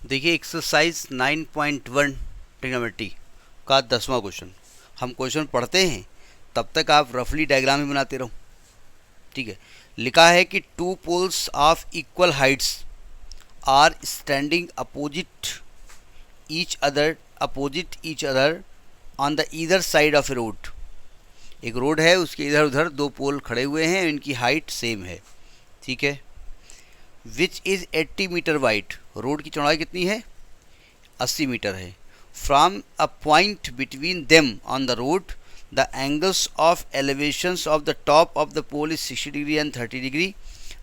देखिए exercise 9.1 trigonometry का 10वां question. हम क्वेश्चन पढ़ते हैं तब तक आप रफली डायग्राम ही बनाते रहो, ठीक है। लिखा है कि two poles of equal heights are standing opposite each other on the either side of a road. एक रोड है, उसके इधर उधर दो पोल खड़े हुए हैं, इनकी हाइट सेम है, ठीक है। Which is 80 meter wide, road की चौड़ाई कितनी है, 80 मीटर है। From a point between them on the road the angles of elevations of the top of the pole is 60 degree and 30 degree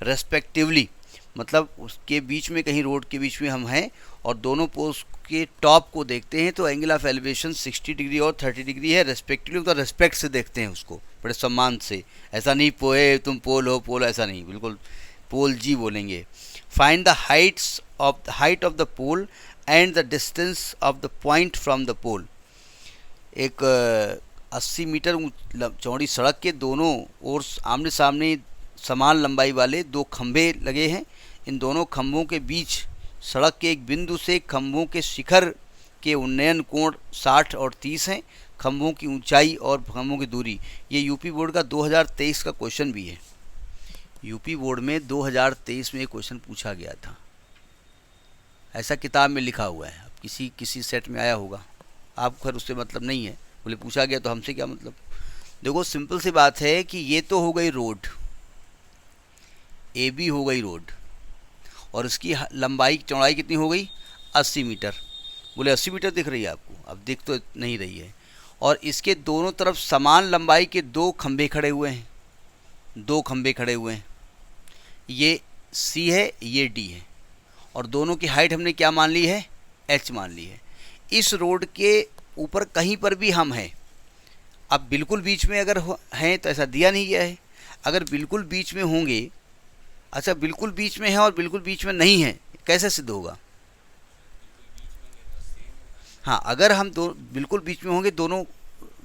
respectively. मतलब उसके बीच में, कहीं रोड के बीच में हम हैं और दोनों पोल्स के टॉप को देखते हैं तो एंगल ऑफ एलिवेशन 60 डिग्री और 30 डिग्री है रेस्पेक्टिवली। तो रेस्पेक्ट से देखते हैं उसको, बड़े सम्मान से। ऐसा नहीं पोए तुम पोल हो पोल, ऐसा नहीं, बिल्कुल पोल जी बोलेंगे। Find the height of the pole and the distance of the point from the pole. एक 80 मीटर चौड़ी सड़क के दोनों ओर आमने सामने समान लंबाई वाले दो खंभे लगे हैं। इन दोनों खंभों के बीच सड़क के एक बिंदु से खंभों के शिखर के उन्नयन कोण 60 और 30 हैं। खंभों की ऊंचाई और खंभों की दूरी, ये यूपी बोर्ड का 2023 का क्वेश्चन भी है। यूपी बोर्ड में 2023 में ये क्वेश्चन पूछा गया था, ऐसा किताब में लिखा हुआ है। अब किसी सेट में आया होगा, आप खैर उससे मतलब नहीं है, बोले पूछा गया तो हमसे क्या मतलब। देखो सिंपल सी बात है कि ये तो हो गई रोड, ए बी हो गई रोड, और इसकी लंबाई चौड़ाई कितनी हो गई, 80 मीटर। बोले 80 मीटर दिख रही है आपको, अब दिख तो नहीं रही है। और इसके दोनों तरफ समान लंबाई के दो खंभे खड़े हुए हैं, दो खंभे खड़े हुए हैं। ये सी है, ये डी है, और दोनों की हाइट हमने क्या मान ली है, एच मान ली है। इस रोड के ऊपर कहीं पर भी हम हैं, अब बिल्कुल बीच में अगर हैं तो ऐसा दिया नहीं गया है। अगर बिल्कुल बीच में होंगे, अच्छा बिल्कुल बीच में है और बिल्कुल बीच में नहीं है, कैसे सिद्ध होगा। हाँ, अगर हम बिल्कुल बीच में होंगे, दोनों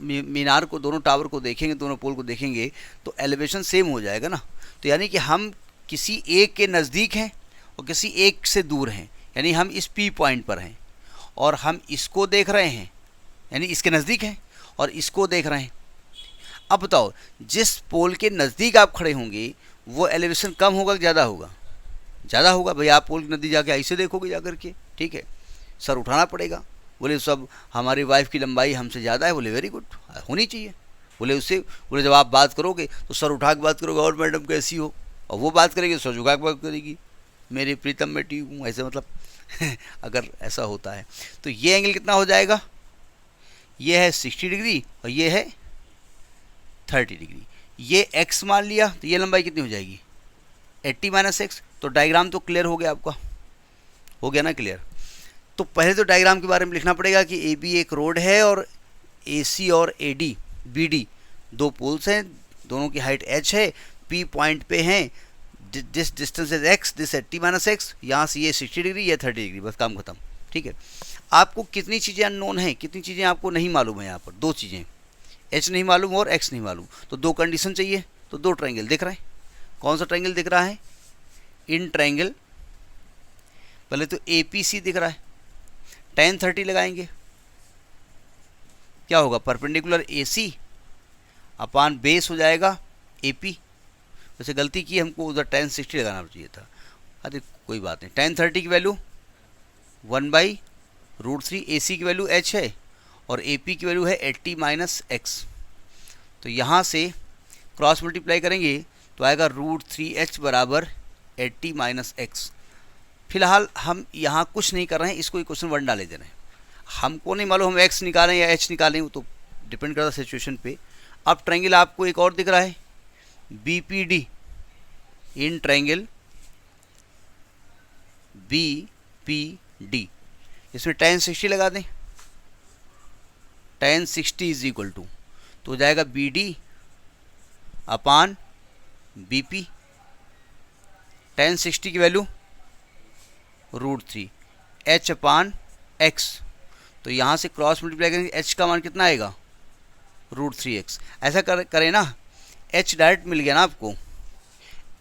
मीनार को, दोनों टावर को देखेंगे, दोनों पोल को देखेंगे तो एलिवेशन सेम हो जाएगा ना। तो यानी कि हम किसी एक के नज़दीक हैं और किसी एक से दूर हैं, यानी हम इस पी पॉइंट पर हैं और हम इसको देख रहे हैं, यानी इसके नज़दीक हैं और इसको देख रहे हैं। अब बताओ, जिस पोल के नज़दीक आप खड़े होंगे वो एलिवेशन कम होगा कि ज़्यादा होगा, ज़्यादा होगा। भाई आप पोल के नज़दीक जाके ऐसे देखोगे जाकर के, ठीक है, सर उठाना पड़ेगा। बोले सब हमारी वाइफ की लंबाई हमसे ज़्यादा है, बोले वेरी गुड, होनी चाहिए। बोले जब आप बात करोगे तो सर उठा के बात करोगे, और मैडम कैसी हो, और वो बात करेगी सर झुका के बात करेगी, मेरी प्रीतम बेटी हूँ, ऐसे मतलब अगर ऐसा होता है तो ये एंगल कितना हो जाएगा, ये है 60 डिग्री और ये है 30 डिग्री। ये x मान लिया तो ये लंबाई कितनी हो जाएगी, 80 - x। तो डायग्राम तो क्लियर हो गया आपका, हो गया ना क्लियर। तो पहले तो डायग्राम के बारे में लिखना पड़ेगा कि ए बी एक रोड है और ए सी और ए डी बी डी दो पोल्स हैं, दोनों की हाइट h है, p पॉइंट पे हैं, this distance is x, this 80 - x, यहाँ से ये 60 डिग्री, ये 30 डिग्री, बस काम खत्म, ठीक है। आपको कितनी चीज़ें अननोन हैं, कितनी चीज़ें आपको नहीं मालूम है, यहाँ पर दो चीज़ें, h नहीं मालूम और x नहीं मालूम, तो दो कंडीशन चाहिए। तो दो ट्रायंगल दिख रहा है, कौन सा ट्रायंगल दिख रहा है, इन ट्रायंगल। पहले तो APC दिख रहा है, tan 30 लगाएंगे, क्या होगा, परपेंडिकुलर AC अपान बेस हो जाएगा AP। वैसे गलती की, हमको उधर tan 60 लगाना चाहिए था, अरे कोई बात नहीं। tan 30 की वैल्यू 1/√3, AC की वैल्यू h है और AP की वैल्यू है 80 - x। तो यहाँ से क्रॉस मल्टीप्लाई करेंगे तो आएगा √3h बराबर 80 - x। फिलहाल हम यहाँ कुछ नहीं कर रहे हैं, इसको इक्वेशन 1 डाले दे रहे हैं। हमको नहीं मालूम हम x निकालें या h निकालें, वो तो डिपेंड करता है सिचुएशन पे। अब ट्रायंगल आपको एक और दिख रहा है, BPD, इन ट्रायंगल BPD, इसमें tan 60 लगा दें, tan 60 इज इक्वल टू, तो हो जाएगा BD अपान BP। tan 60 की वैल्यू √3, h अपान x। तो यहाँ से क्रॉस मल्टीप्लाई करेंगे, h का मान कितना आएगा, √3x। ऐसा करें ना, h डायरेक्ट मिल गया ना आपको,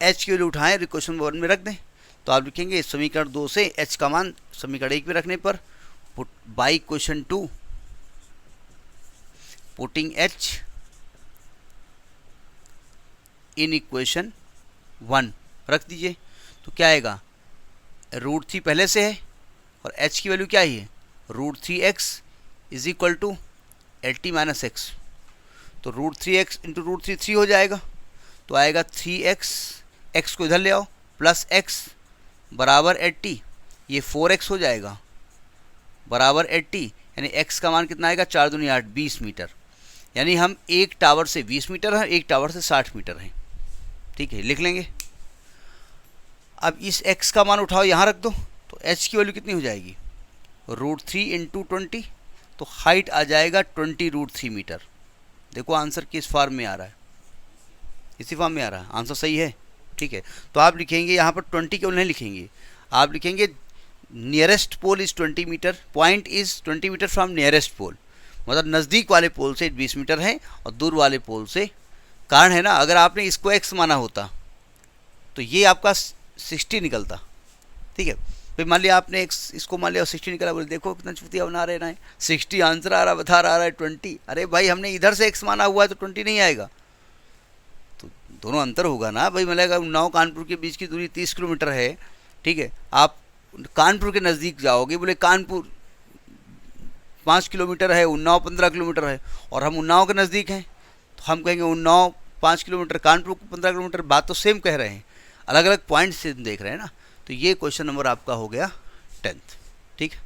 h की वैल्यू उठाएं, इक्वेशन 1 में रख दें, तो आप लिखेंगे समीकरण 2 से h का मान समीकरण 1 में रखने पर, put by question 2 putting h in equation 1 रख दीजिए, तो क्या आएगा, √3 पहले से है और h की वैल्यू क्या ही है, √3x is equal to LT minus x, तो √3x इंटू √3 3 हो जाएगा, तो आएगा 3x, x को इधर ले आओ, प्लस x बराबर 80, ये 4x हो जाएगा बराबर 80, यानी x का मान कितना आएगा, 4 दूनी 8, 20 मीटर। यानी हम एक टावर से 20 मीटर हैं, एक टावर से 60 मीटर हैं। ठीक है, लिख लेंगे। अब इस x का मान उठाओ, यहाँ रख दो, तो h की वैल्यू कितनी हो जाएगी, √3 इंटू 20, तो हाइट आ जाएगा 20√3 मीटर। देखो आंसर किस फॉर्म में आ रहा है, इसी फॉर्म में आ रहा है, आंसर सही है। ठीक है, तो आप लिखेंगे यहाँ पर 20 क्यों नहीं लिखेंगे, आप लिखेंगे nearest pole is 20 metre, point is 20 metre from nearest pole, मतलब नज़दीक वाले पोल से 20 मीटर है और दूर वाले पोल से, कारण है ना, अगर आपने इसको x माना होता तो ये आपका 60 निकलता। ठीक है, फिर मान लिया आपने इसको मान लिया 60 निकला, बोले देखो कितना चुतिया बना रहे ना, 60 आंसर आ रहा, बता रहा है 20। अरे भाई हमने इधर से x माना हुआ है तो 20 नहीं आएगा, तो दोनों अंतर होगा ना भाई। मतलब उन्नाव कानपुर के बीच की दूरी 30 किलोमीटर है, ठीक है, आप कानपुर के नज़दीक जाओगे, बोले कानपुर 5 किलोमीटर है, उन्नाव 15 किलोमीटर है, और हम उन्नाव के नज़दीक हैं, तो हम कहेंगे उन्नाव 5 किलोमीटर, कानपुर 15 किलोमीटर, बात तो सेम कह रहे हैं, अलग अलग पॉइंट से देख रहे हैं ना। तो ये क्वेश्चन नंबर आपका हो गया 10th। ठीक है।